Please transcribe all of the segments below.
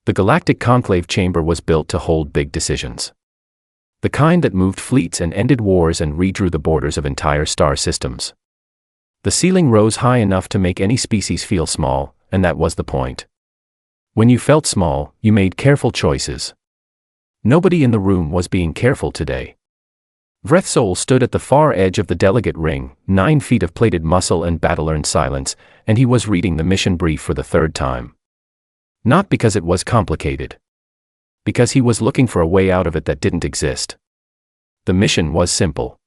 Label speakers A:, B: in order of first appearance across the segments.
A: The Galactic Conclave chamber was built to hold big decisions. The kind that moved fleets and ended wars and redrew the borders of entire star systems. The ceiling rose high enough to make any species feel small, and that was the point. When you felt small, you made careful choices. Nobody in the room was being careful today. Vrethsol stood at the far edge of the delegate ring, 9 feet of plated muscle and battle-earned silence, and he was reading the mission brief for the 3rd time. Not because it was complicated. Because he was looking for a way out of it that didn't exist. The mission was simple.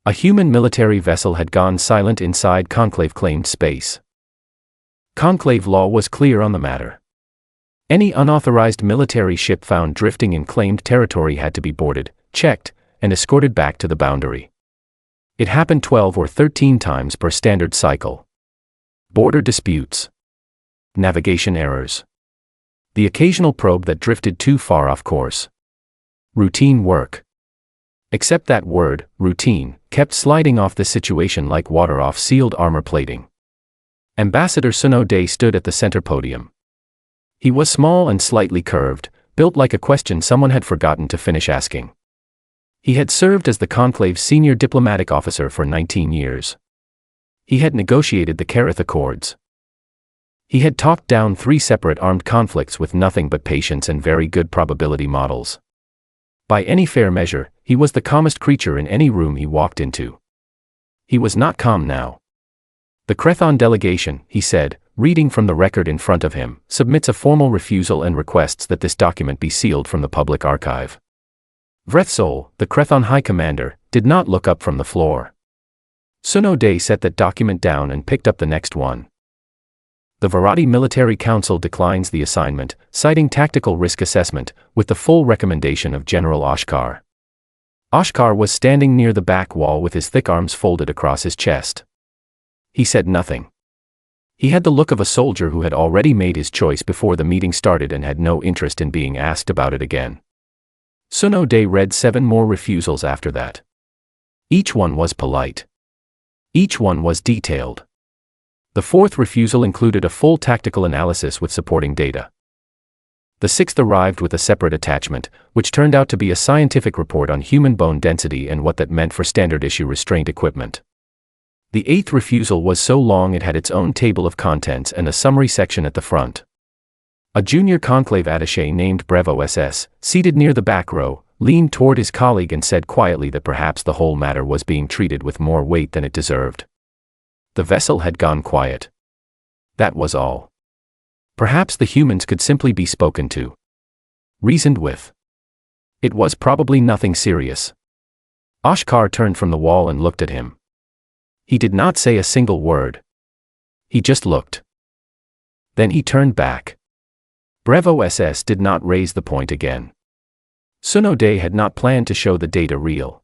A: A human military vessel had gone silent inside Conclave-claimed space. Conclave law was clear on the matter. Any unauthorized military ship found drifting in claimed territory had to be boarded, checked, and escorted back to the boundary. It happened 12 or 13 times per standard cycle. Border disputes. Navigation errors. The occasional probe that drifted too far off course. Routine work. Except that word, routine, kept sliding off the situation like water off sealed armor plating. Ambassador Suno Day stood at the center podium. He was small and slightly curved, built like a question someone had forgotten to finish asking. He had served as the Conclave's senior diplomatic officer for 19 years. He had negotiated the Kareth Accords. He had talked down 3 separate armed conflicts with nothing but patience and very good probability models. By any fair measure, he was the calmest creature in any room he walked into. He was not calm now. The Krethon delegation, he said, reading from the record in front of him, submits a formal refusal and requests that this document be sealed from the public archive. Vrethsol, the Krethon High Commander, did not look up from the floor. Suno Day set that document down and picked up the next one. The Varadi Military Council declines the assignment, citing tactical risk assessment, with the full recommendation of General Oshkar. Oshkar was standing near the back wall with his thick arms folded across his chest. He said nothing. He had the look of a soldier who had already made his choice before the meeting started and had no interest in being asked about it again. Suno Day read 7 more refusals after that. Each one was polite. Each one was detailed. The 4th refusal included a full tactical analysis with supporting data. The 6th arrived with a separate attachment, which turned out to be a scientific report on human bone density and what that meant for standard-issue restraint equipment. The 8th refusal was so long it had its own table of contents and a summary section at the front. A junior conclave attaché named Brevo SS, seated near the back row, leaned toward his colleague and said quietly that perhaps the whole matter was being treated with more weight than it deserved. The vessel had gone quiet. That was all. Perhaps the humans could simply be spoken to. Reasoned with. It was probably nothing serious. Oshkar turned from the wall and looked at him. He did not say a single word. He just looked. Then he turned back. Brevo SS did not raise the point again. Suno Day had not planned to show the data real.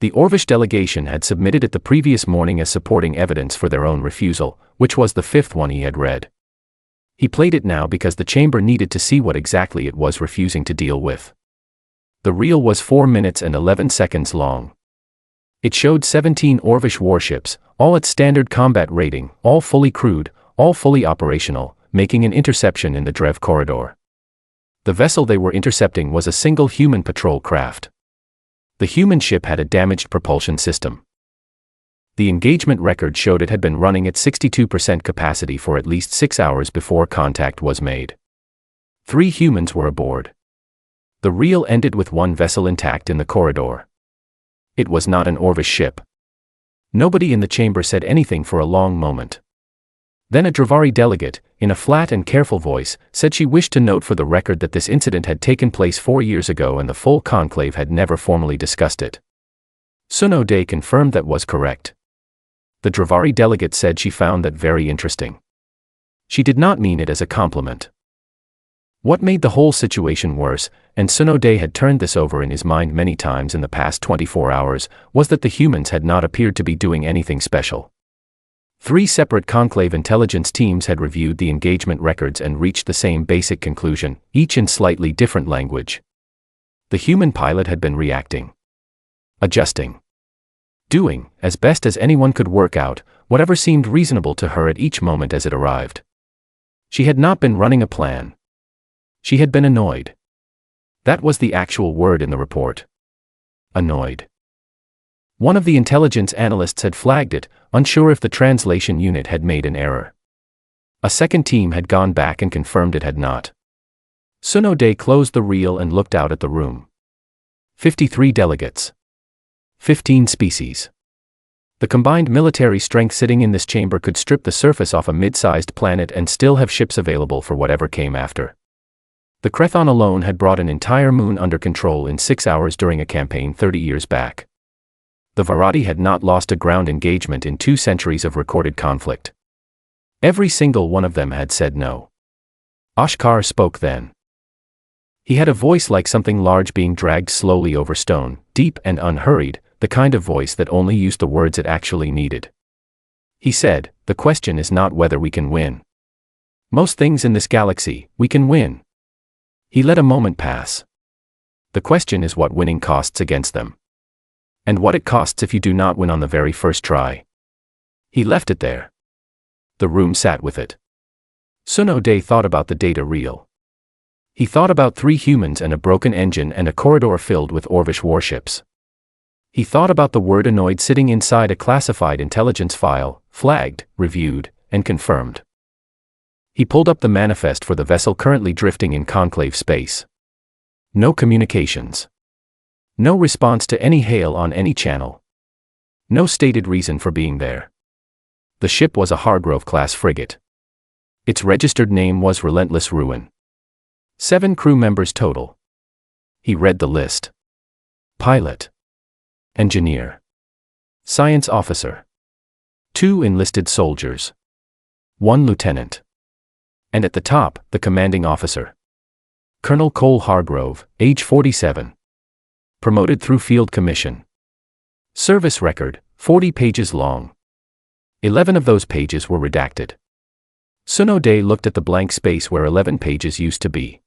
A: The Orvish delegation had submitted it the previous morning as supporting evidence for their own refusal, which was the 5th one he had read. He played it now because the chamber needed to see what exactly it was refusing to deal with. The reel was 4 minutes and 11 seconds long. It showed 17 Orvish warships, all at standard combat rating, all fully crewed, all fully operational, making an interception in the Drev corridor. The vessel they were intercepting was a single human patrol craft. The human ship had a damaged propulsion system. The engagement record showed it had been running at 62% capacity for at least 6 hours before contact was made. 3 humans were aboard. The reel ended with 1 vessel intact in the corridor. It was not an Orvish ship. Nobody in the chamber said anything for a long moment. Then a Dravari delegate, in a flat and careful voice, said she wished to note for the record that this incident had taken place 4 years ago and the full conclave had never formally discussed it. Suno Day confirmed that was correct. The Dravari delegate said she found that very interesting. She did not mean it as a compliment. What made the whole situation worse, and Suno Day had turned this over in his mind many times in the past 24 hours, was that the humans had not appeared to be doing anything special. 3 separate conclave intelligence teams had reviewed the engagement records and reached the same basic conclusion, each in slightly different language. The human pilot had been reacting. Adjusting. Doing, as best as anyone could work out, whatever seemed reasonable to her at each moment as it arrived. She had not been running a plan. She had been annoyed. That was the actual word in the report. Annoyed. One of the intelligence analysts had flagged it, unsure if the translation unit had made an error. A second team had gone back and confirmed it had not. Tsunode closed the reel and looked out at the room. 53 delegates. 15 species. The combined military strength sitting in this chamber could strip the surface off a mid-sized planet and still have ships available for whatever came after. The Crethon alone had brought an entire moon under control in 6 hours during a campaign 30 years back. The Varati had not lost a ground engagement in 2 centuries of recorded conflict. Every single one of them had said no. Oshkar spoke then. He had a voice like something large being dragged slowly over stone, deep and unhurried, the kind of voice that only used the words it actually needed. He said, "The question is not whether we can win. Most things in this galaxy, we can win." He let a moment pass. The question is what winning costs against them. And what it costs if you do not win on the very first try. He left it there. The room sat with it. Tsunode thought about the data reel. He thought about 3 humans and a broken engine and a corridor filled with Orvish warships. He thought about the word annoyed sitting inside a classified intelligence file, flagged, reviewed, and confirmed. He pulled up the manifest for the vessel currently drifting in conclave space. No communications. No response to any hail on any channel. No stated reason for being there. The ship was a Hargrove-class frigate. Its registered name was Relentless Ruin. 7 crew members total. He read the list. Pilot. Engineer. Science officer. 2 enlisted soldiers. 1 lieutenant. And at the top, the commanding officer. Colonel Cole Hargrove, age 47. Promoted through field commission. Service record, 40 pages long. 11 of those pages were redacted. Tsunode looked at the blank space where 11 pages used to be.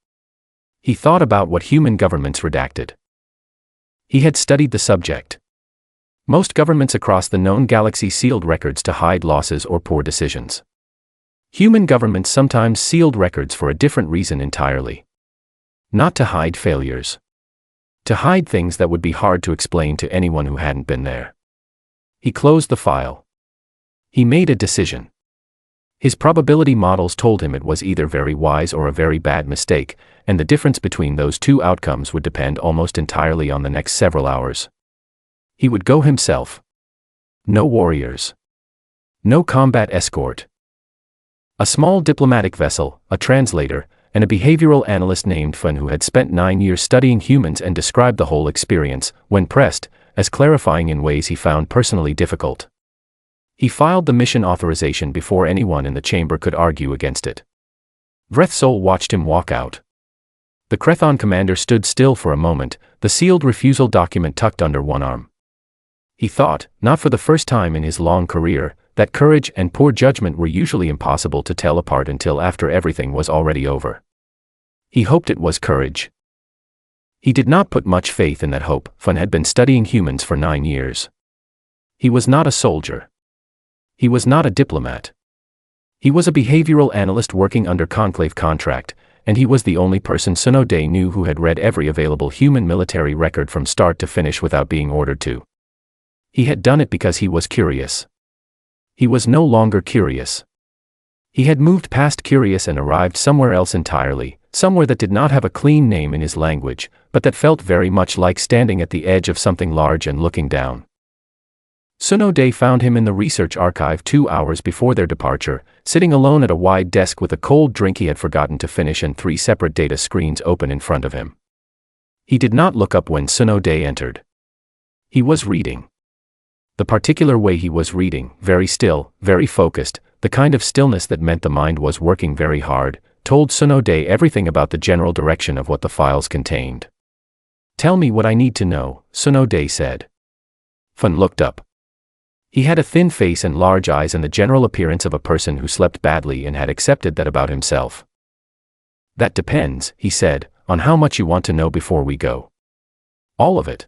A: He thought about what human governments redacted. He had studied the subject. Most governments across the known galaxy sealed records to hide losses or poor decisions. Human governments sometimes sealed records for a different reason entirely. Not to hide failures. To hide things that would be hard to explain to anyone who hadn't been there. He closed the file. He made a decision. His probability models told him it was either very wise or a very bad mistake, and the difference between those 2 outcomes would depend almost entirely on the next several hours. He would go himself. No warriors. No combat escort. A small diplomatic vessel, a translator, and a behavioral analyst named Fun who had spent 9 years studying humans and described the whole experience, when pressed, as clarifying in ways he found personally difficult. He filed the mission authorization before anyone in the chamber could argue against it. Vrethsol watched him walk out. The Crethon commander stood still for a moment, the sealed refusal document tucked under one arm. He thought, not for the first time in his long career, that courage and poor judgment were usually impossible to tell apart until after everything was already over. He hoped it was courage. He did not put much faith in that hope. Fun had been studying humans for 9 years. He was not a soldier. He was not a diplomat. He was a behavioral analyst working under conclave contract, and he was the only person Tsunode knew who had read every available human military record from start to finish without being ordered to. He had done it because he was curious. He was no longer curious. He had moved past curious and arrived somewhere else entirely, somewhere that did not have a clean name in his language, but that felt very much like standing at the edge of something large and looking down. Tsunode found him in the research archive 2 hours before their departure, sitting alone at a wide desk with a cold drink he had forgotten to finish and 3 separate data screens open in front of him. He did not look up when Tsunode entered. He was reading. The particular way he was reading, very still, very focused, the kind of stillness that meant the mind was working very hard, told Tsunode everything about the general direction of what the files contained. "Tell me what I need to know," Tsunode said. Fun looked up. He had a thin face and large eyes and the general appearance of a person who slept badly and had accepted that about himself. "That depends," he said, "on how much you want to know before we go." "All of it."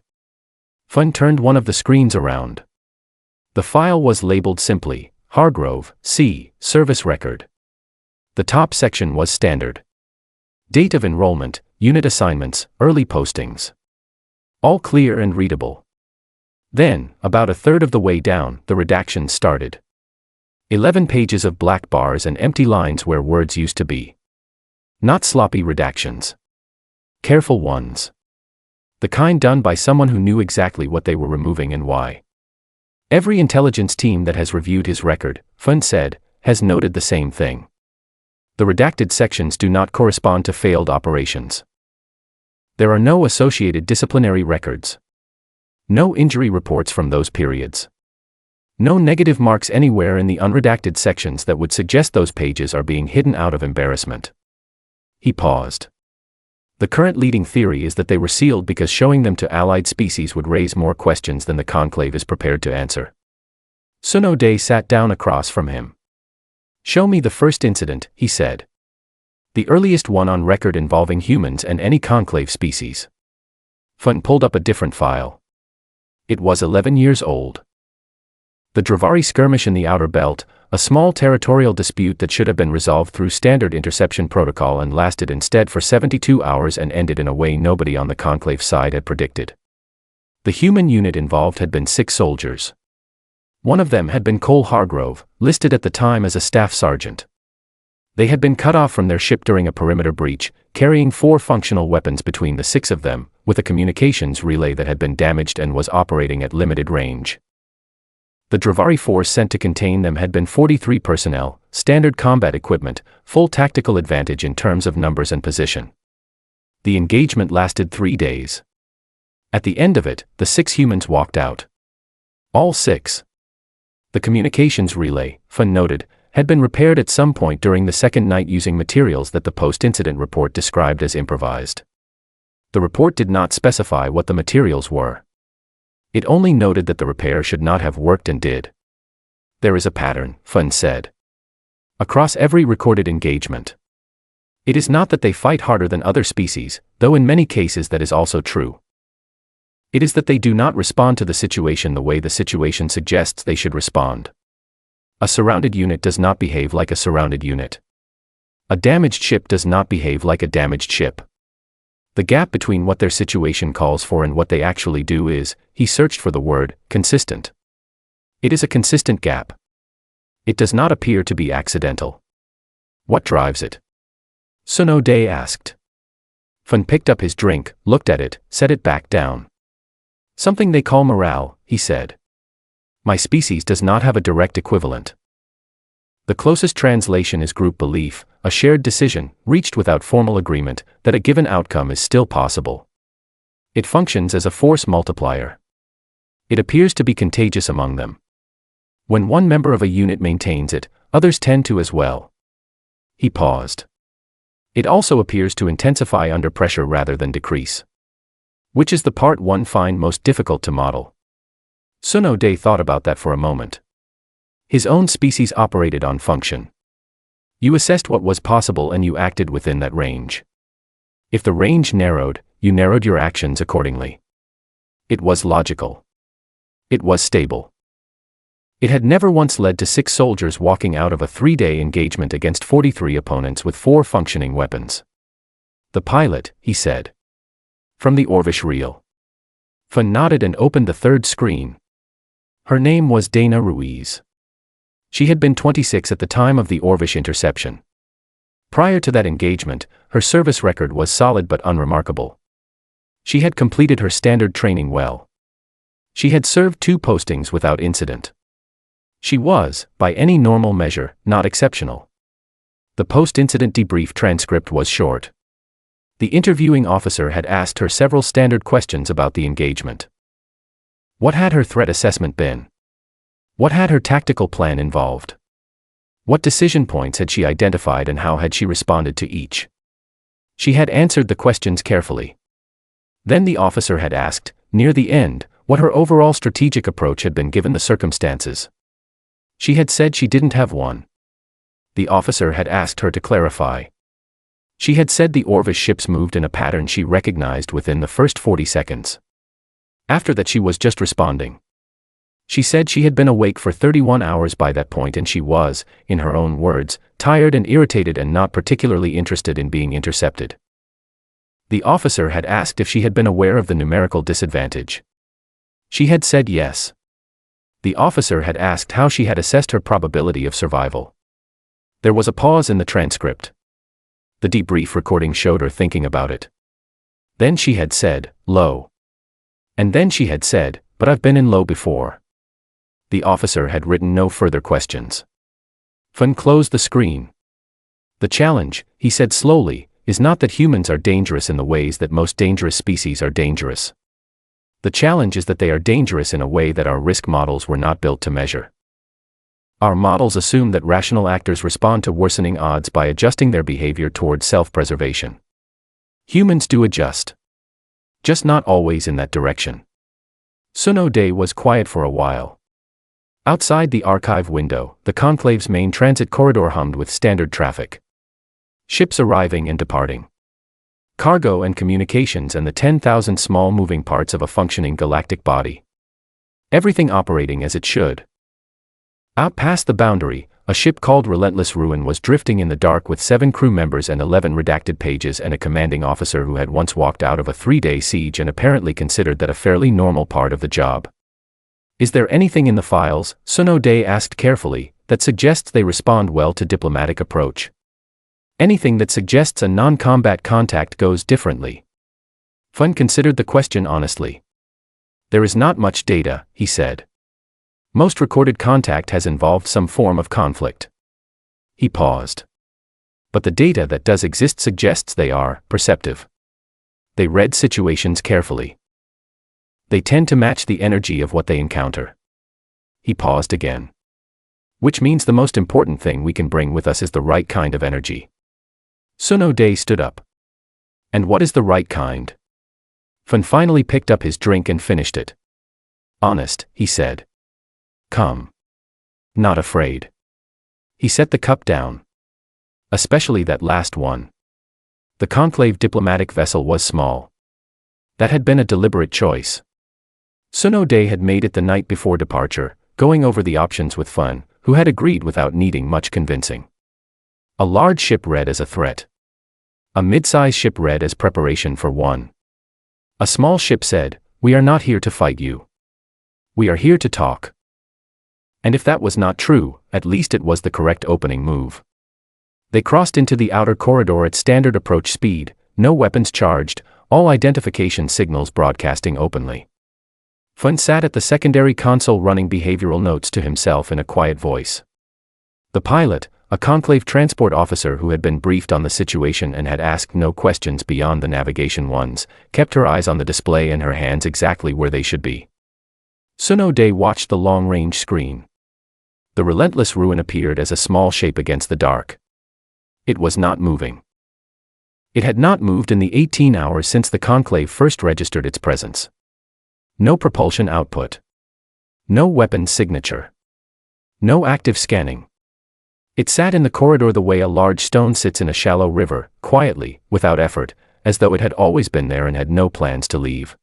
A: Fun turned one of the screens around. The file was labeled simply, Hargrove, C, Service Record. The top section was standard. Date of enrollment, unit assignments, early postings. All clear and readable. Then, about a third of the way down, the redactions started. 11 pages of black bars and empty lines where words used to be. Not sloppy redactions. Careful ones. The kind done by someone who knew exactly what they were removing and why. Every intelligence team that has reviewed his record, Fun said, has noted the same thing. The redacted sections do not correspond to failed operations. There are no associated disciplinary records. No injury reports from those periods. No negative marks anywhere in the unredacted sections that would suggest those pages are being hidden out of embarrassment. He paused. The current leading theory is that they were sealed because showing them to allied species would raise more questions than the conclave is prepared to answer. Tsunode sat down across from him. "Show me the first incident," he said. "The earliest one on record involving humans and any conclave species." Fun pulled up a different file. It was 11 years old. The Dravari skirmish in the Outer Belt, a small territorial dispute that should have been resolved through standard interception protocol and lasted instead for 72 hours and ended in a way nobody on the conclave side had predicted. The human unit involved had been 6 soldiers. One of them had been Cole Hargrove, listed at the time as a staff sergeant. They had been cut off from their ship during a perimeter breach, carrying 4 functional weapons between the 6 of them, with a communications relay that had been damaged and was operating at limited range. The Dravari force sent to contain them had been 43 personnel, standard combat equipment, full tactical advantage in terms of numbers and position. The engagement lasted 3 days. At the end of it, the 6 humans walked out. All 6. The communications relay, Fun noted, had been repaired at some point during the second night using materials that the post-incident report described as improvised. The report did not specify what the materials were. It only noted that the repair should not have worked and did. "There is a pattern," Fun said. "Across every recorded engagement. It is not that they fight harder than other species, though in many cases that is also true. It is that they do not respond to the situation the way the situation suggests they should respond. A surrounded unit does not behave like a surrounded unit. A damaged ship does not behave like a damaged ship. The gap between what their situation calls for and what they actually do is," he searched for the word, "consistent. It is a consistent gap. It does not appear to be accidental." "What drives it?" Tsunode asked. Fun picked up his drink, looked at it, set it back down. "Something they call morale," he said. "My species does not have a direct equivalent. The closest translation is group belief, a shared decision, reached without formal agreement, that a given outcome is still possible. It functions as a force multiplier. It appears to be contagious among them. When one member of a unit maintains it, others tend to as well." He paused. "It also appears to intensify under pressure rather than decrease. Which is the part one find most difficult to model?" Tsunode thought about that for a moment. His own species operated on function. You assessed what was possible and you acted within that range. If the range narrowed, you narrowed your actions accordingly. It was logical. It was stable. It had never once led to 6 soldiers walking out of a 3-day engagement against 43 opponents with 4 functioning weapons. "The pilot," he said. "From the Orvish reel." Fun nodded and opened the 3rd screen. Her name was Dana Ruiz. She had been 26 at the time of the Orvish interception. Prior to that engagement, her service record was solid but unremarkable. She had completed her standard training well. She had served 2 postings without incident. She was, by any normal measure, not exceptional. The post-incident debrief transcript was short. The interviewing officer had asked her several standard questions about the engagement. What had her threat assessment been? What had her tactical plan involved? What decision points had she identified and how had she responded to each? She had answered the questions carefully. Then the officer had asked, near the end, what her overall strategic approach had been given the circumstances. She had said she didn't have one. The officer had asked her to clarify. She had said the Orvish ships moved in a pattern she recognized within the first 40 seconds. After that she was just responding. She said she had been awake for 31 hours by that point and she was, in her own words, tired and irritated and not particularly interested in being intercepted. The officer had asked if she had been aware of the numerical disadvantage. She had said yes. The officer had asked how she had assessed her probability of survival. There was a pause in the transcript. The debrief recording showed her thinking about it. Then she had said, low. And then she had said, but I've been in low before. The officer had written no further questions. Fun closed the screen. The challenge, he said slowly, is not that humans are dangerous in the ways that most dangerous species are dangerous. The challenge is that they are dangerous in a way that our risk models were not built to measure. Our models assume that rational actors respond to worsening odds by adjusting their behavior towards self-preservation. Humans do adjust. Just not always in that direction. Suno Day was quiet for a while. Outside the archive window, the conclave's main transit corridor hummed with standard traffic. Ships arriving and departing. Cargo and communications and the 10,000 small moving parts of a functioning galactic body. Everything operating as it should. Out past the boundary, a ship called Relentless Ruin was drifting in the dark with 7 crew members and 11 redacted pages and a commanding officer who had once walked out of a 3-day siege and apparently considered that a fairly normal part of the job. Is there anything in the files, Suno Day asked carefully, that suggests they respond well to diplomatic approach? Anything that suggests a non-combat contact goes differently? Fun considered the question honestly. There is not much data, he said. Most recorded contact has involved some form of conflict. He paused. But the data that does exist suggests they are perceptive. They read situations carefully. They tend to match the energy of what they encounter. He paused again. Which means the most important thing we can bring with us is the right kind of energy. Suno Day stood up. And what is the right kind? Fun finally picked up his drink and finished it. Honest, he said. Calm. Not afraid. He set the cup down. Especially that last one. The conclave diplomatic vessel was small. That had been a deliberate choice. Suno Day had made it the night before departure, going over the options with Fun, who had agreed without needing much convincing. A large ship read as a threat. A mid-size ship read as preparation for one. A small ship said, "We are not here to fight you. We are here to talk." And if that was not true, at least it was the correct opening move. They crossed into the outer corridor at standard approach speed, no weapons charged, all identification signals broadcasting openly. Fun sat at the secondary console running behavioral notes to himself in a quiet voice. The pilot, a conclave transport officer who had been briefed on the situation and had asked no questions beyond the navigation ones, kept her eyes on the display and her hands exactly where they should be. Suno Day watched the long-range screen. The Relentless Ruin appeared as a small shape against the dark. It was not moving. It had not moved in the 18 hours since the conclave first registered its presence. No propulsion output. No weapons signature. No active scanning. It sat in the corridor the way a large stone sits in a shallow river, quietly, without effort, as though it had always been there and had no plans to leave.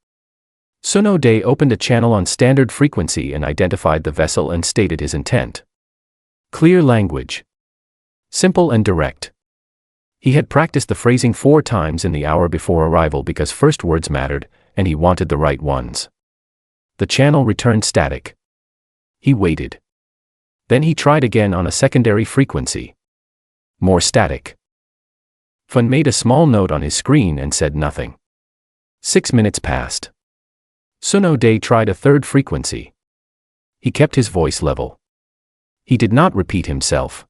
A: Suno Day opened a channel on standard frequency and identified the vessel and stated his intent. Clear language. Simple and direct. He had practiced the phrasing 4 times in the hour before arrival because first words mattered, and he wanted the right ones. The channel returned static. He waited. Then he tried again on a secondary frequency. More static. Fun made a small note on his screen and said nothing. 6 minutes passed. Suno Day tried a third frequency. He kept his voice level. He did not repeat himself.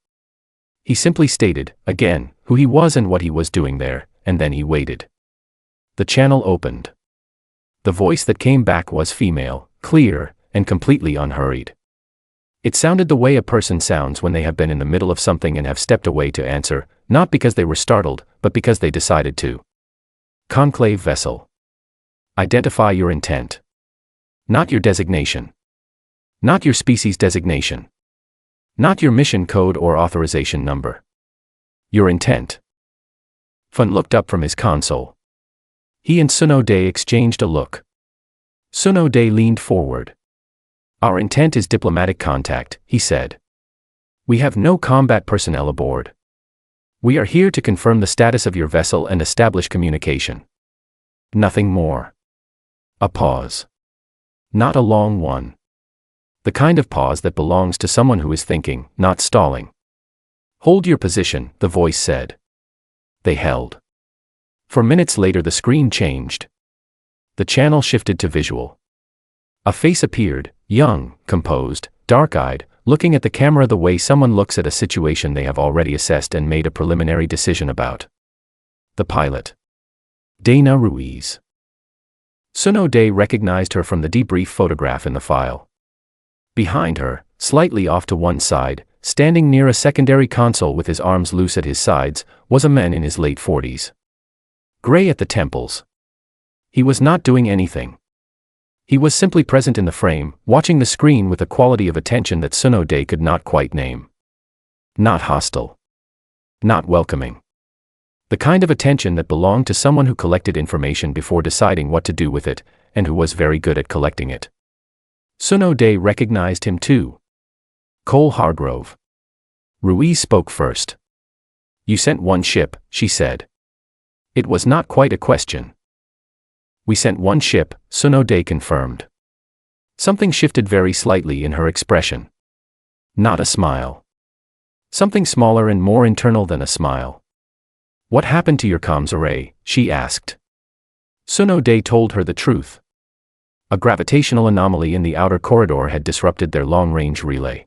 A: He simply stated, again, who he was and what he was doing there, and then he waited. The channel opened. The voice that came back was female, clear, and completely unhurried. It sounded the way a person sounds when they have been in the middle of something and have stepped away to answer, not because they were startled, but because they decided to. Conclave vessel. Identify your intent. Not your designation. Not your species designation. Not your mission code or authorization number. Your intent. Fun looked up from his console. He and Suno Day exchanged a look. Suno Day leaned forward. Our intent is diplomatic contact, he said. We have no combat personnel aboard. We are here to confirm the status of your vessel and establish communication. Nothing more. A pause. Not a long one. The kind of pause that belongs to someone who is thinking, not stalling. Hold your position, the voice said. They held. For minutes later the screen changed. The channel shifted to visual. A face appeared, young, composed, dark-eyed, looking at the camera the way someone looks at a situation they have already assessed and made a preliminary decision about. The pilot. Dana Ruiz. Suno Day recognized her from the debrief photograph in the file. Behind her, slightly off to one side, standing near a secondary console with his arms loose at his sides, was a man in his late 40s. Gray at the temples. He was not doing anything. He was simply present in the frame, watching the screen with a quality of attention that Suno Day could not quite name. Not hostile. Not welcoming. The kind of attention that belonged to someone who collected information before deciding what to do with it, and who was very good at collecting it. Suno Day recognized him too. Cole Hargrove. Ruiz spoke first. You sent one ship, she said. It was not quite a question. We sent one ship, Suno Day confirmed. Something shifted very slightly in her expression. Not a smile. Something smaller and more internal than a smile. What happened to your comms array? She asked. Suno Day told her the truth. A gravitational anomaly in the outer corridor had disrupted their long-range relay.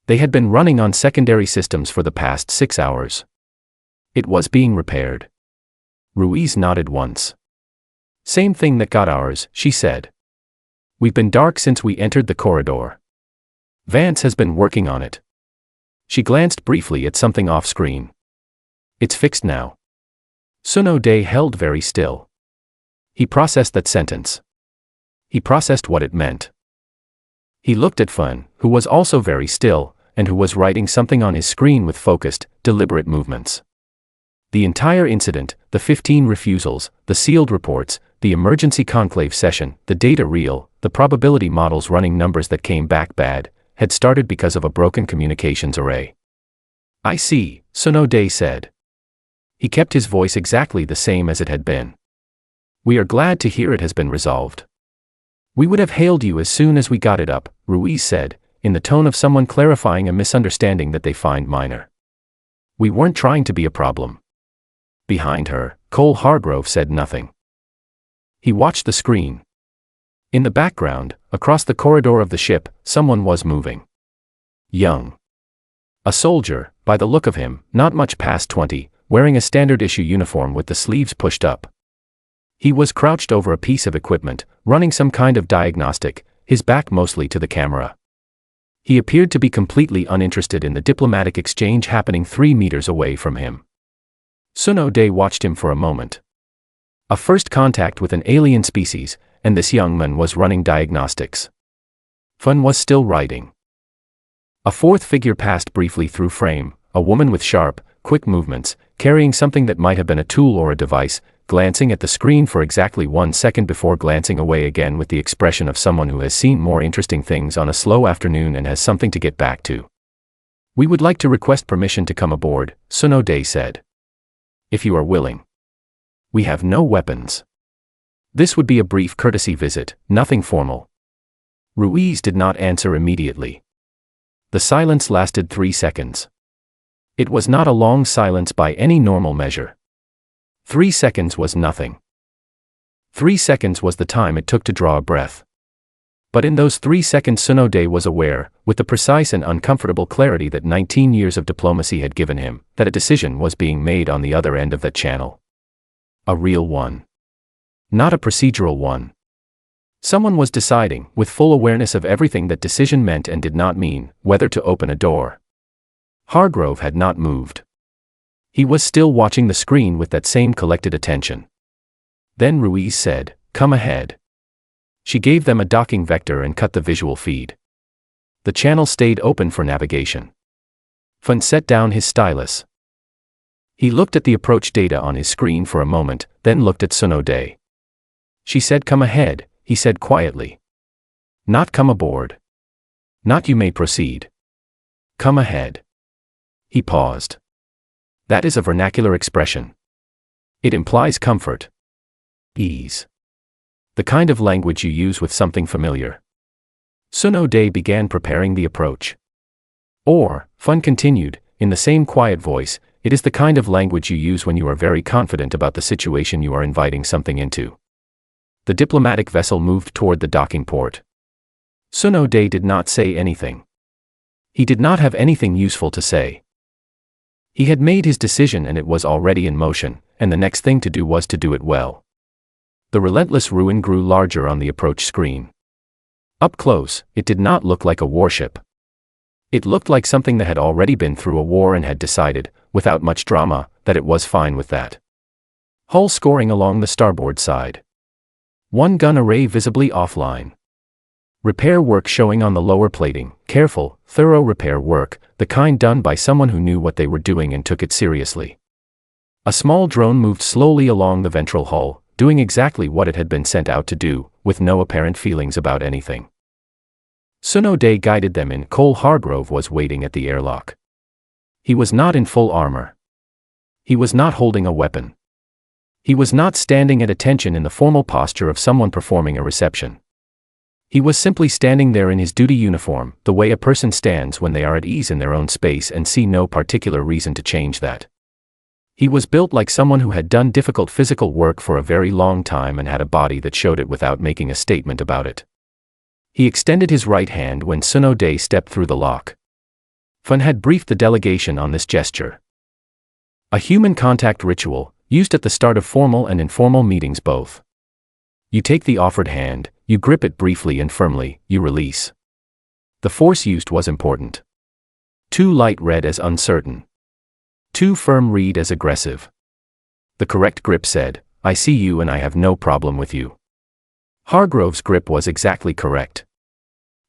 A: They had been running on secondary systems for the past 6 hours. It was being repaired. Ruiz nodded once. Same thing that got ours, she said. We've been dark since we entered the corridor. Vance has been working on it. She glanced briefly at something off-screen. It's fixed now. Suno Day held very still. He processed that sentence. He processed what it meant. He looked at Fun, who was also very still, and who was writing something on his screen with focused, deliberate movements. The entire incident, the 15 refusals, the sealed reports, the emergency conclave session, the data reel, the probability models running numbers that came back bad, had started because of a broken communications array. I see, Suno Day said. He kept his voice exactly the same as it had been. We are glad to hear it has been resolved. We would have hailed you as soon as we got it up, Ruiz said, in the tone of someone clarifying a misunderstanding that they find minor. We weren't trying to be a problem. Behind her, Cole Hargrove said nothing. He watched the screen. In the background, across the corridor of the ship, someone was moving. Young. A soldier, by the look of him, not much past 20, wearing a standard-issue uniform with the sleeves pushed up. He was crouched over a piece of equipment, running some kind of diagnostic, his back mostly to the camera. He appeared to be completely uninterested in the diplomatic exchange happening 3 meters away from him. Suno Day watched him for a moment. A first contact with an alien species, and this young man was running diagnostics. Fun was still writing. A fourth figure passed briefly through frame, a woman with sharp, quick movements, carrying something that might have been a tool or a device, glancing at the screen for exactly 1 second before glancing away again with the expression of someone who has seen more interesting things on a slow afternoon and has something to get back to. We would like to request permission to come aboard, Suno Day said. If you are willing. We have no weapons. This would be a brief courtesy visit, nothing formal. Ruiz did not answer immediately. The silence lasted 3 seconds. It was not a long silence by any normal measure. 3 seconds was nothing. 3 seconds was the time it took to draw a breath. But in those 3 seconds Suno Day was aware, with the precise and uncomfortable clarity that 19 years of diplomacy had given him, that a decision was being made on the other end of that channel. A real one. Not a procedural one. Someone was deciding, with full awareness of everything that decision meant and did not mean, whether to open a door. Hargrove had not moved. He was still watching the screen with that same collected attention. Then Ruiz said, "Come ahead." She gave them a docking vector and cut the visual feed. The channel stayed open for navigation. Fun set down his stylus. He looked at the approach data on his screen for a moment, then looked at Suno Day. She said, "Come ahead," he said quietly. Not come aboard. Not you may proceed. Come ahead. He paused. That is a vernacular expression. It implies comfort. Ease. The kind of language you use with something familiar. Tsuno-de began preparing the approach. Or, Fun continued, in the same quiet voice, it is the kind of language you use when you are very confident about the situation you are inviting something into. The diplomatic vessel moved toward the docking port. Tsuno-de did not say anything. He did not have anything useful to say. He had made his decision and it was already in motion, and the next thing to do was to do it well. The relentless ruin grew larger on the approach screen. Up close, it did not look like a warship. It looked like something that had already been through a war and had decided, without much drama, that it was fine with that. Hull scoring along the starboard side. One gun array visibly offline. Repair work showing on the lower plating, careful, thorough repair work, the kind done by someone who knew what they were doing and took it seriously. A small drone moved slowly along the ventral hull, doing exactly what it had been sent out to do, with no apparent feelings about anything. Tsuno-de guided them in. Cole Hargrove was waiting at the airlock. He was not in full armor. He was not holding a weapon. He was not standing at attention in the formal posture of someone performing a reception. He was simply standing there in his duty uniform, the way a person stands when they are at ease in their own space and see no particular reason to change that. He was built like someone who had done difficult physical work for a very long time and had a body that showed it without making a statement about it. He extended his right hand when Tsuno-de stepped through the lock. Fun had briefed the delegation on this gesture. A human contact ritual, used at the start of formal and informal meetings both. You take the offered hand, you grip it briefly and firmly, you release. The force used was important. Too light read as uncertain. Too firm read as aggressive. The correct grip said, I see you and I have no problem with you. Hargrove's grip was exactly correct.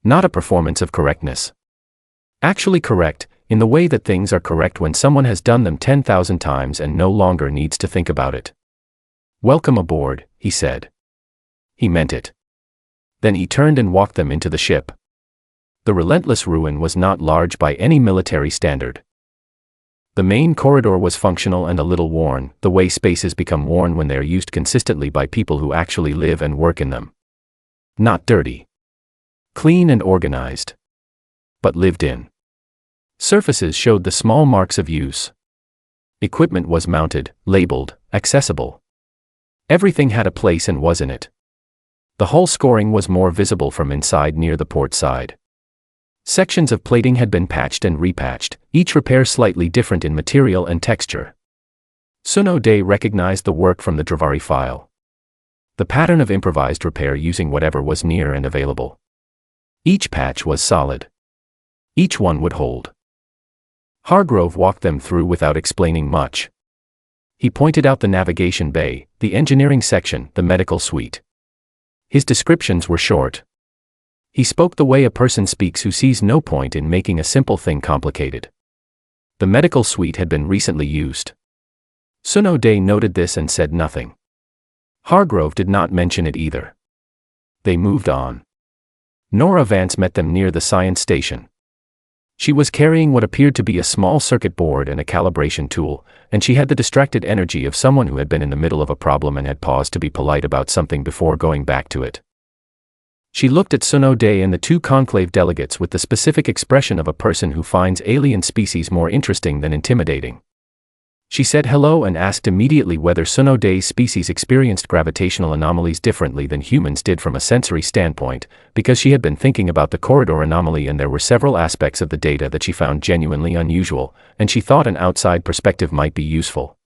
A: Not a performance of correctness. Actually correct, in the way that things are correct when someone has done them 10,000 times and no longer needs to think about it. Welcome aboard, he said. He meant it. Then he turned and walked them into the ship. The relentless ruin was not large by any military standard. The main corridor was functional and a little worn, the way spaces become worn when they are used consistently by people who actually live and work in them. Not dirty. Clean and organized. But lived in. Surfaces showed the small marks of use. Equipment was mounted, labeled, accessible. Everything had a place and was in it. The hull scoring was more visible from inside near the port side. Sections of plating had been patched and repatched, each repair slightly different in material and texture. Tsuno-de recognized the work from the Dravari file. The pattern of improvised repair using whatever was near and available. Each patch was solid. Each one would hold. Hargrove walked them through without explaining much. He pointed out the navigation bay, the engineering section, the medical suite. His descriptions were short. He spoke the way a person speaks who sees no point in making a simple thing complicated. The medical suite had been recently used. Tsuno-de noted this and said nothing. Hargrove did not mention it either. They moved on. Nora Vance met them near the science station. She was carrying what appeared to be a small circuit board and a calibration tool, and she had the distracted energy of someone who had been in the middle of a problem and had paused to be polite about something before going back to it. She looked at Tsuno-de and the two conclave delegates with the specific expression of a person who finds alien species more interesting than intimidating. She said hello and asked immediately whether Tsuno-de's species experienced gravitational anomalies differently than humans did from a sensory standpoint, because she had been thinking about the corridor anomaly and there were several aspects of the data that she found genuinely unusual, and she thought an outside perspective might be useful.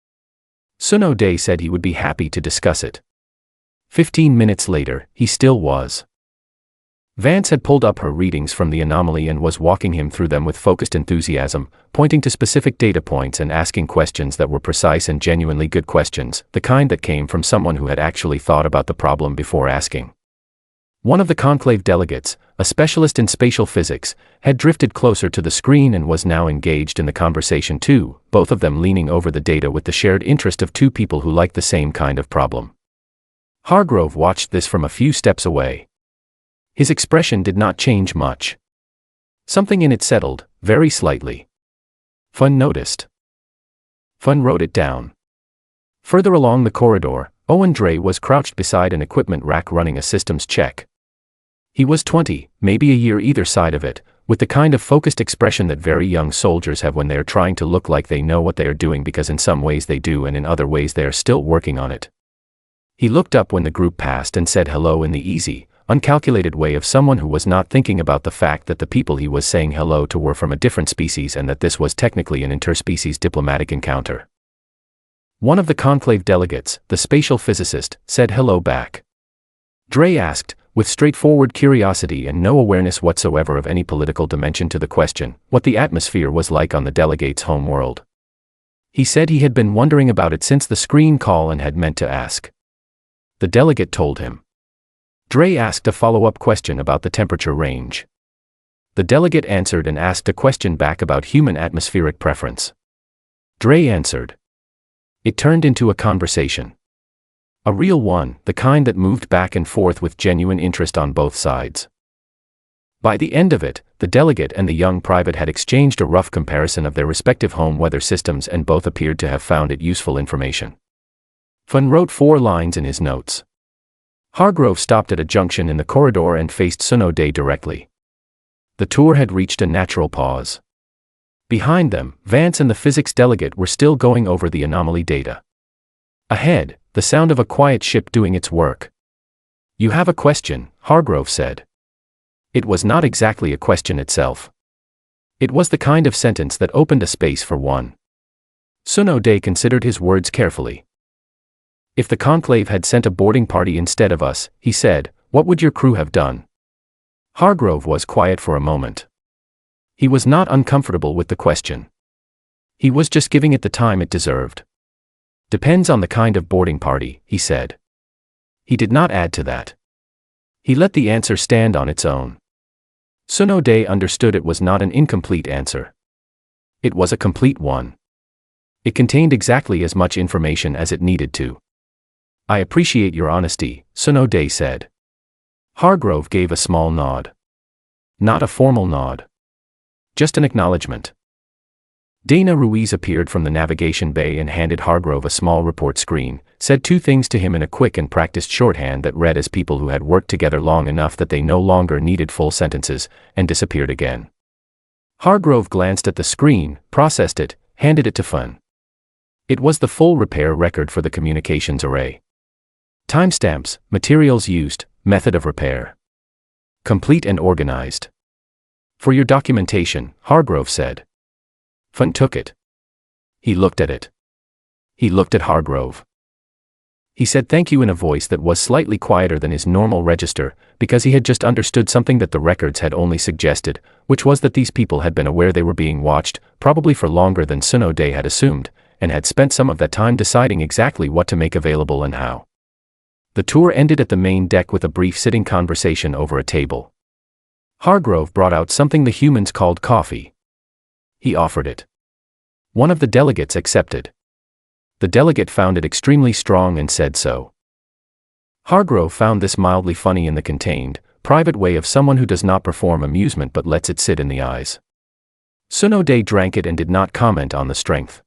A: Tsuno-de said he would be happy to discuss it. 15 minutes later, he still was. Vance had pulled up her readings from the anomaly and was walking him through them with focused enthusiasm, pointing to specific data points and asking questions that were precise and genuinely good questions, the kind that came from someone who had actually thought about the problem before asking. One of the conclave delegates, a specialist in spatial physics, had drifted closer to the screen and was now engaged in the conversation too, both of them leaning over the data with the shared interest of two people who liked the same kind of problem. Hargrove watched this from a few steps away. His expression did not change much. Something in it settled, very slightly. Fun noticed. Fun wrote it down. Further along the corridor, Owen Dre was crouched beside an equipment rack running a systems check. He was 20, maybe a year either side of it, with the kind of focused expression that very young soldiers have when they are trying to look like they know what they are doing, because in some ways they do and in other ways they are still working on it. He looked up when the group passed and said hello in the easy, uncalculated way of someone who was not thinking about the fact that the people he was saying hello to were from a different species and that this was technically an interspecies diplomatic encounter. One of the conclave delegates, the spatial physicist, said hello back. Dre asked, with straightforward curiosity and no awareness whatsoever of any political dimension to the question, what the atmosphere was like on the delegate's home world. He said he had been wondering about it since the screen call and had meant to ask. The delegate told him. Dre asked a follow-up question about the temperature range. The delegate answered and asked a question back about human atmospheric preference. Dre answered. It turned into a conversation. A real one, the kind that moved back and forth with genuine interest on both sides. By the end of it, the delegate and the young private had exchanged a rough comparison of their respective home weather systems and both appeared to have found it useful information. Fun wrote 4 lines in his notes. Hargrove stopped at a junction in the corridor and faced Sunode directly. The tour had reached a natural pause. Behind them, Vance and the physics delegate were still going over the anomaly data. Ahead, the sound of a quiet ship doing its work. You have a question, Hargrove said. It was not exactly a question itself. It was the kind of sentence that opened a space for one. Sunode considered his words carefully. If the conclave had sent a boarding party instead of us, he said, what would your crew have done? Hargrove was quiet for a moment. He was not uncomfortable with the question. He was just giving it the time it deserved. Depends on the kind of boarding party, he said. He did not add to that. He let the answer stand on its own. Sunode understood it was not an incomplete answer. It was a complete one. It contained exactly as much information as it needed to. I appreciate your honesty, Sunode said. Hargrove gave a small nod. Not a formal nod. Just an acknowledgement. Dana Ruiz appeared from the navigation bay and handed Hargrove a small report screen, said 2 things to him in a quick and practiced shorthand that read as people who had worked together long enough that they no longer needed full sentences, and disappeared again. Hargrove glanced at the screen, processed it, handed it to Fun. It was the full repair record for the communications array. Timestamps, materials used, method of repair. Complete and organized. For your documentation, Hargrove said. Fun took it. He looked at it. He looked at Hargrove. He said thank you in a voice that was slightly quieter than his normal register, because he had just understood something that the records had only suggested, which was that these people had been aware they were being watched, probably for longer than Sunode had assumed, and had spent some of that time deciding exactly what to make available and how. The tour ended at the main deck with a brief sitting conversation over a table. Hargrove brought out something the humans called coffee. He offered it. One of the delegates accepted. The delegate found it extremely strong and said so. Hargrove found this mildly funny in the contained, private way of someone who does not perform amusement but lets it sit in the eyes. Sunode drank it and did not comment on the strength.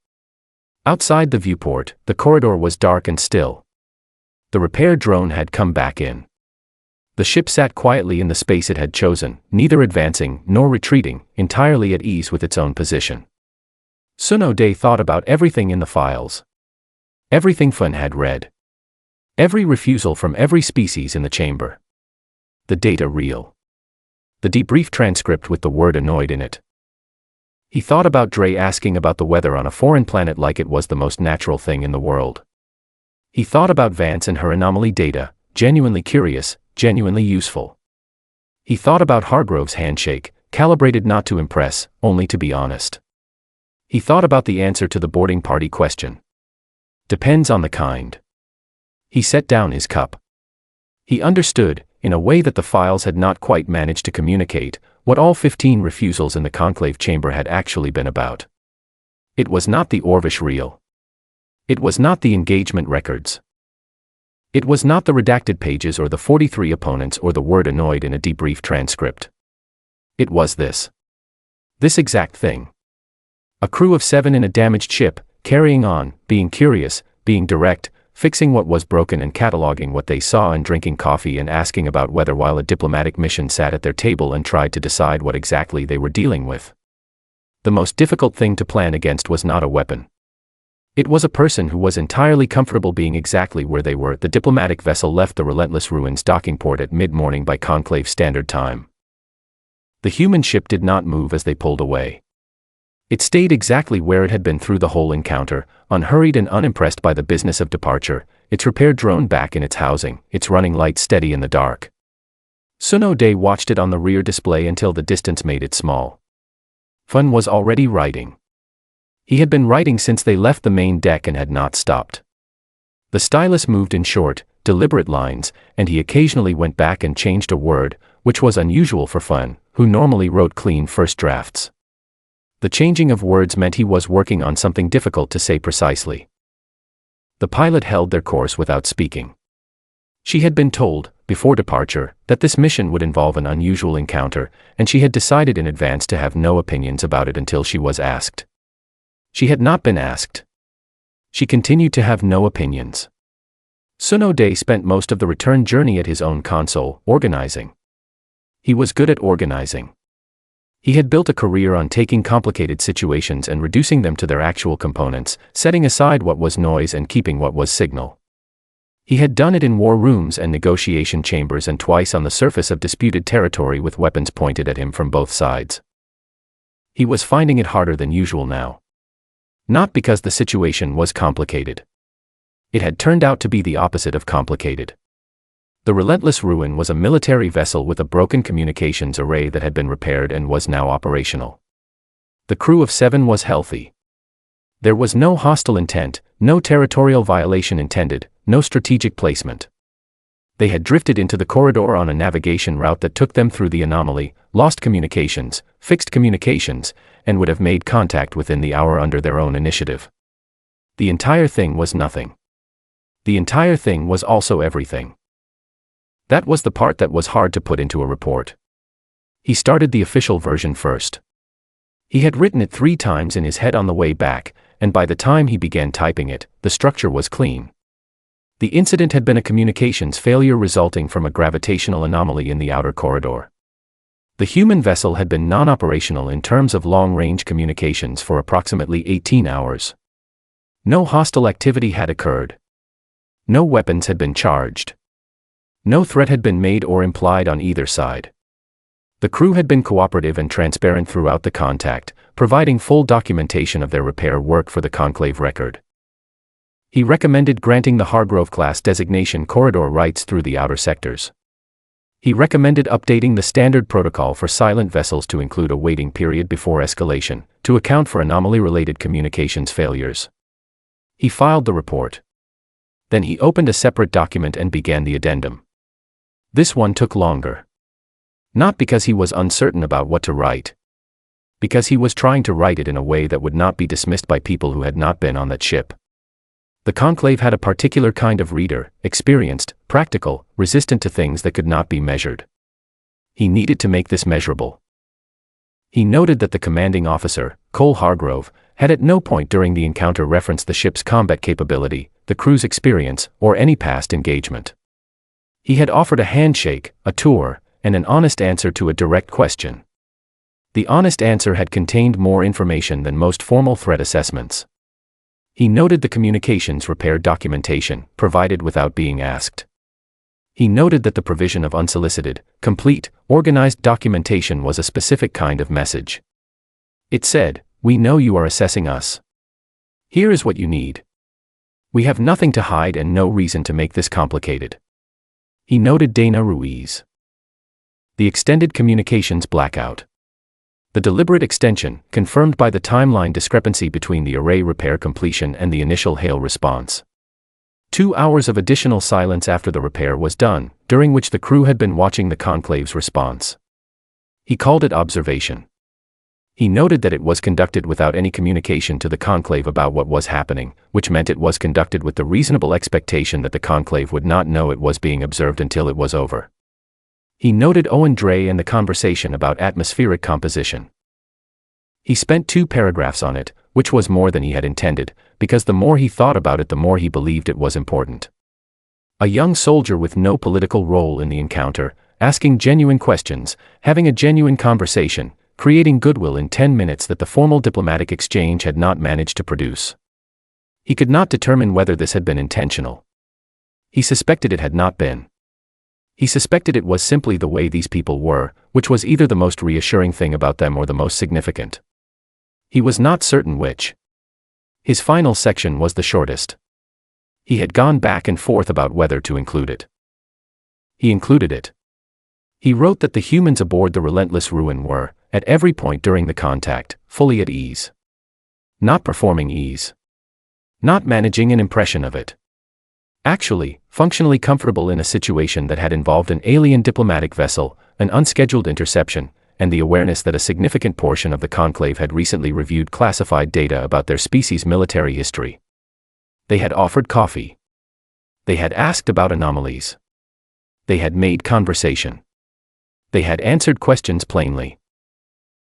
A: Outside the viewport, the corridor was dark and still. The repair drone had come back in. The ship sat quietly in the space it had chosen, neither advancing nor retreating, entirely at ease with its own position. Sunode thought about everything in the files. Everything Fun had read. Every refusal from every species in the chamber. The data reel. The debrief transcript with the word annoyed in it. He thought about Dre asking about the weather on a foreign planet like it was the most natural thing in the world. He thought about Vance and her anomaly data, genuinely curious, genuinely useful. He thought about Hargrove's handshake, calibrated not to impress, only to be honest. He thought about the answer to the boarding party question. Depends on the kind. He set down his cup. He understood, in a way that the files had not quite managed to communicate, what all 15 refusals in the conclave chamber had actually been about. It was not the Orvish reel. It was not the engagement records. It was not the redacted pages or the 43 opponents or the word annoyed in a debrief transcript. It was this. This exact thing. A crew of 7 in a damaged ship, carrying on, being curious, being direct, fixing what was broken and cataloging what they saw and drinking coffee and asking about weather while a diplomatic mission sat at their table and tried to decide what exactly they were dealing with. The most difficult thing to plan against was not a weapon. It was a person who was entirely comfortable being exactly where they were. The diplomatic vessel left the Relentless Ruins docking port at mid-morning by Conclave Standard Time. The human ship did not move as they pulled away. It stayed exactly where it had been through the whole encounter, unhurried and unimpressed by the business of departure, its repair drone back in its housing, its running light steady in the dark. Tsunode watched it on the rear display until the distance made it small. Fun was already writing. He had been writing since they left the main deck and had not stopped. The stylus moved in short, deliberate lines, and he occasionally went back and changed a word, which was unusual for Fun, who normally wrote clean first drafts. The changing of words meant he was working on something difficult to say precisely. The pilot held their course without speaking. She had been told, before departure, that this mission would involve an unusual encounter, and she had decided in advance to have no opinions about it until she was asked. She had not been asked. She continued to have no opinions. Tsunode spent most of the return journey at his own console, organizing. He was good at organizing. He had built a career on taking complicated situations and reducing them to their actual components, setting aside what was noise and keeping what was signal. He had done it in war rooms and negotiation chambers and twice on the surface of disputed territory with weapons pointed at him from both sides. He was finding it harder than usual now. Not because the situation was complicated. It had turned out to be the opposite of complicated. The Relentless Ruin was a military vessel with a broken communications array that had been repaired and was now operational. The crew of 7 was healthy. There was no hostile intent, no territorial violation intended, no strategic placement. They had drifted into the corridor on a navigation route that took them through the anomaly, lost communications, fixed communications, and would have made contact within the hour under their own initiative. The entire thing was nothing. The entire thing was also everything. That was the part that was hard to put into a report. He started the official version first. He had written it 3 times in his head on the way back, and by the time he began typing it, the structure was clean. The incident had been a communications failure resulting from a gravitational anomaly in the outer corridor. The human vessel had been non-operational in terms of long-range communications for approximately 18 hours. No hostile activity had occurred. No weapons had been charged. No threat had been made or implied on either side. The crew had been cooperative and transparent throughout the contact, providing full documentation of their repair work for the Conclave record. He recommended granting the Hargrove-class designation corridor rights through the outer sectors. He recommended updating the standard protocol for silent vessels to include a waiting period before escalation, to account for anomaly-related communications failures. He filed the report. Then he opened a separate document and began the addendum. This one took longer. Not because he was uncertain about what to write. Because he was trying to write it in a way that would not be dismissed by people who had not been on that ship. The Conclave had a particular kind of reader, experienced, practical, resistant to things that could not be measured. He needed to make this measurable. He noted that the commanding officer, Cole Hargrove, had at no point during the encounter referenced the ship's combat capability, the crew's experience, or any past engagement. He had offered a handshake, a tour, and an honest answer to a direct question. The honest answer had contained more information than most formal threat assessments. He noted the communications repair documentation, provided without being asked. He noted that the provision of unsolicited, complete, organized documentation was a specific kind of message. It said, "We know you are assessing us. Here is what you need. We have nothing to hide and no reason to make this complicated." He noted Dana Ruiz. The extended communications blackout. The deliberate extension, confirmed by the timeline discrepancy between the array repair completion and the initial hail response. 2 hours of additional silence after the repair was done, during which the crew had been watching the Conclave's response. He called it observation. He noted that it was conducted without any communication to the conclave about what was happening, which meant it was conducted with the reasonable expectation that the conclave would not know it was being observed until it was over. He noted Owen Dray and the conversation about atmospheric composition. He spent 2 paragraphs on it, which was more than he had intended, because the more he thought about it the more he believed it was important. A young soldier with no political role in the encounter, asking genuine questions, having a genuine conversation, creating goodwill in 10 minutes that the formal diplomatic exchange had not managed to produce. He could not determine whether this had been intentional. He suspected it had not been. He suspected it was simply the way these people were, which was either the most reassuring thing about them or the most significant. He was not certain which. His final section was the shortest. He had gone back and forth about whether to include it. He included it. He wrote that the humans aboard the Relentless Ruin were, at every point during the contact, fully at ease. Not performing ease. Not managing an impression of it. Actually, functionally comfortable in a situation that had involved an alien diplomatic vessel, an unscheduled interception, and the awareness that a significant portion of the conclave had recently reviewed classified data about their species' military history. They had offered coffee. They had asked about anomalies. They had made conversation. They had answered questions plainly.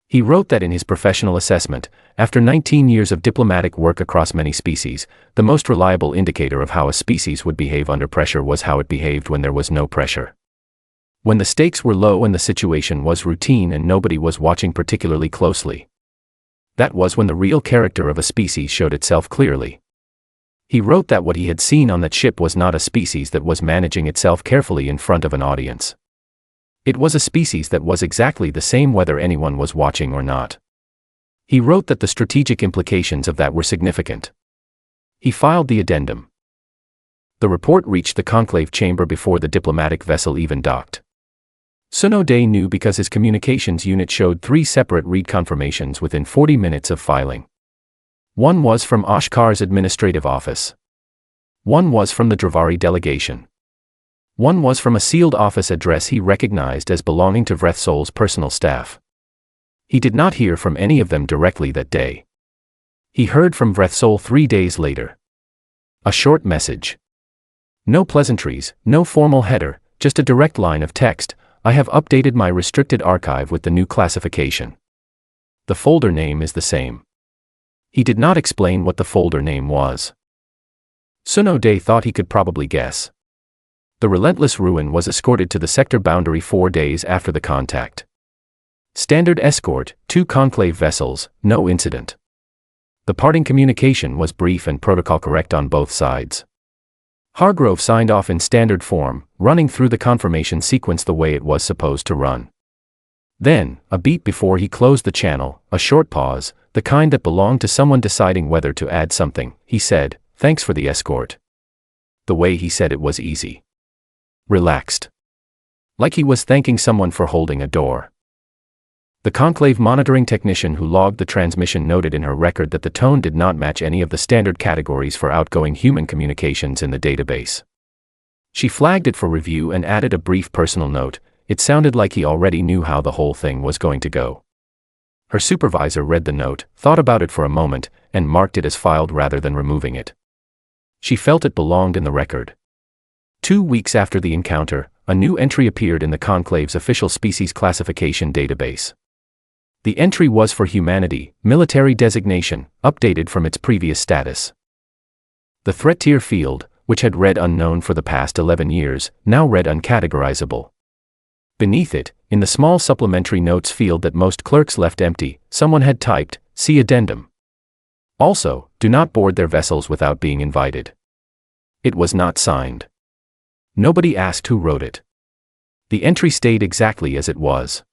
A: He wrote that in his professional assessment, after 19 years of diplomatic work across many species, the most reliable indicator of how a species would behave under pressure was how it behaved when there was no pressure. When the stakes were low and the situation was routine and nobody was watching particularly closely. That was when the real character of a species showed itself clearly. He wrote that what he had seen on that ship was not a species that was managing itself carefully in front of an audience. It was a species that was exactly the same whether anyone was watching or not. He wrote that the strategic implications of that were significant. He filed the addendum. The report reached the conclave chamber before the diplomatic vessel even docked. Suno Day knew because his communications unit showed 3 separate read confirmations within 40 minutes of filing. One was from Oshkar's administrative office. One was from the Dravari delegation. One was from a sealed office address he recognized as belonging to Vrethsol's personal staff. He did not hear from any of them directly that day. He heard from Vrethsol 3 days later. A short message. No pleasantries, no formal header, just a direct line of text. I have updated my restricted archive with the new classification. The folder name is the same. He did not explain what the folder name was. Suno Day thought he could probably guess. The Relentless Ruin was escorted to the sector boundary 4 days after the contact. Standard escort, 2 conclave vessels, no incident. The parting communication was brief and protocol correct on both sides. Hargrove signed off in standard form, running through the confirmation sequence the way it was supposed to run. Then, a beat before he closed the channel, a short pause, the kind that belonged to someone deciding whether to add something, he said, "Thanks for the escort." The way he said it was easy. Relaxed. Like he was thanking someone for holding a door. The conclave monitoring technician who logged the transmission noted in her record that the tone did not match any of the standard categories for outgoing human communications in the database. She flagged it for review and added a brief personal note. It sounded like he already knew how the whole thing was going to go. Her supervisor read the note, thought about it for a moment, and marked it as filed rather than removing it. She felt it belonged in the record. 2 weeks after the encounter, a new entry appeared in the conclave's official species classification database. The entry was for humanity, military designation, updated from its previous status. The threat tier field, which had read unknown for the past 11 years, now read uncategorizable. Beneath it, in the small supplementary notes field that most clerks left empty, someone had typed, "See addendum." Also, do not board their vessels without being invited. It was not signed. Nobody asked who wrote it. The entry stayed exactly as it was.